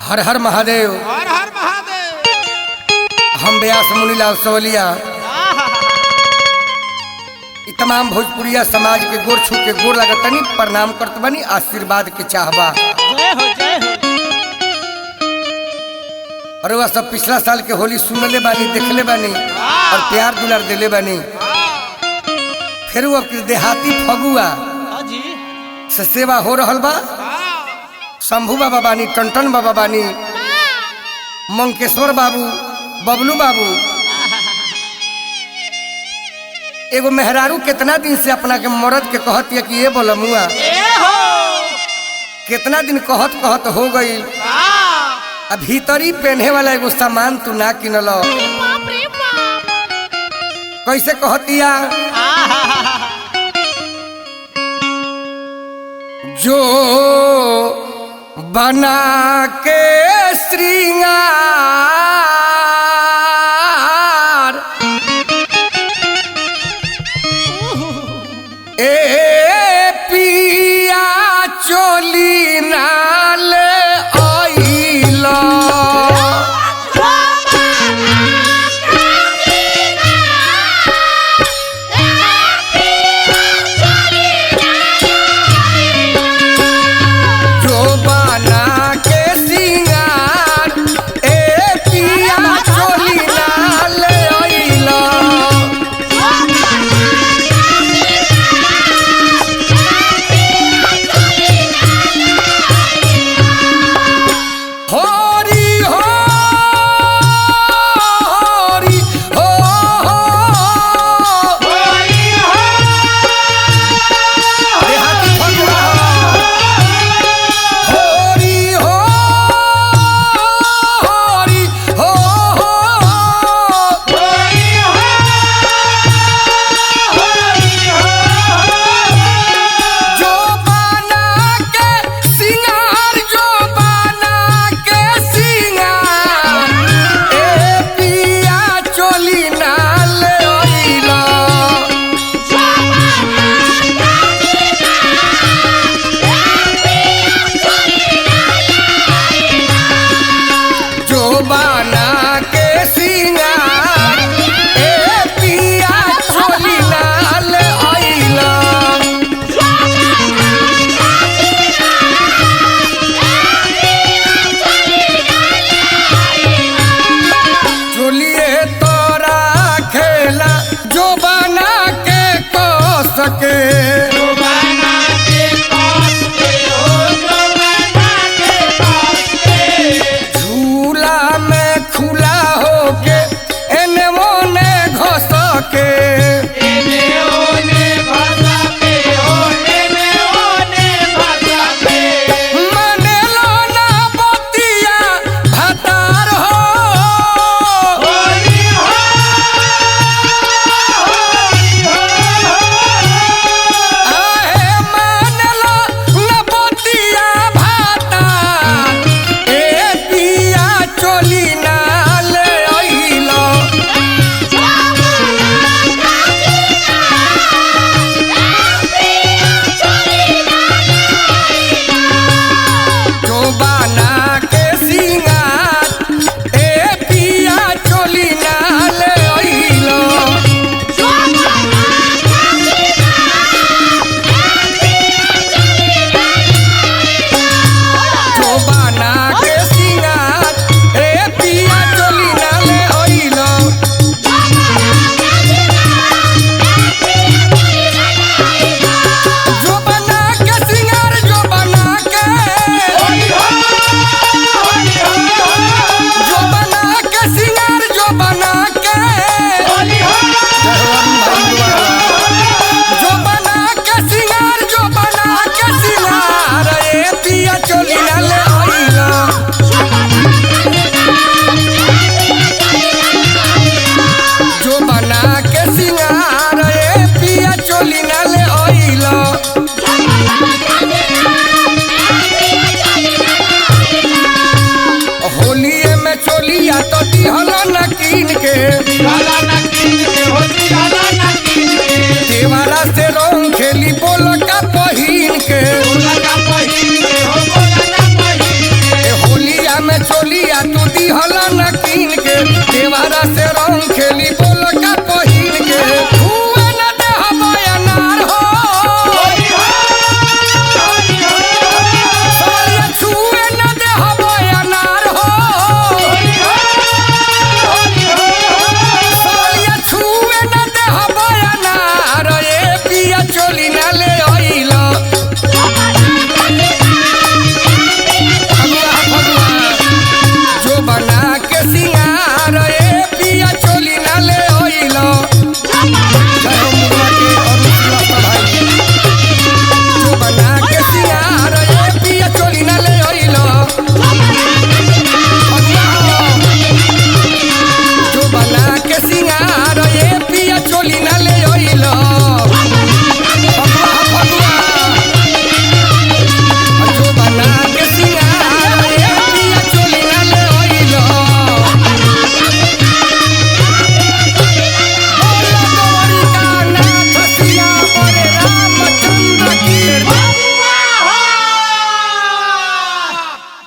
हर हर महादेव। हर हर महादेव। हम व्यास मुनीलाल सवलिया तमाम भोजपुरिया समाज के गोर छू के गोर लगतनी प्रणाम करत बनी, आशीर्वाद के चाहबा। जय हो जय हो। और वह सब पिछला साल के होली सुनले बानी, देखले बानी और प्यार दुलार दिले बानी। फिर वो देहाती फगुआ से सेवा हो रहल बा। शंभू बाबा बानी, टन बाबा बानी, मंकेश्वर बाबू, बबलू बाबू। एगो मेहरारू कितना दिन से अपना के मर्द के कहत है कि ये बोलमुआ, कितना दिन कहत कहत हो गई। अब भीतरी पहने वाला एगो सामान तू ना किनल, कैसे कहतिया? जो बना के श्रृंगार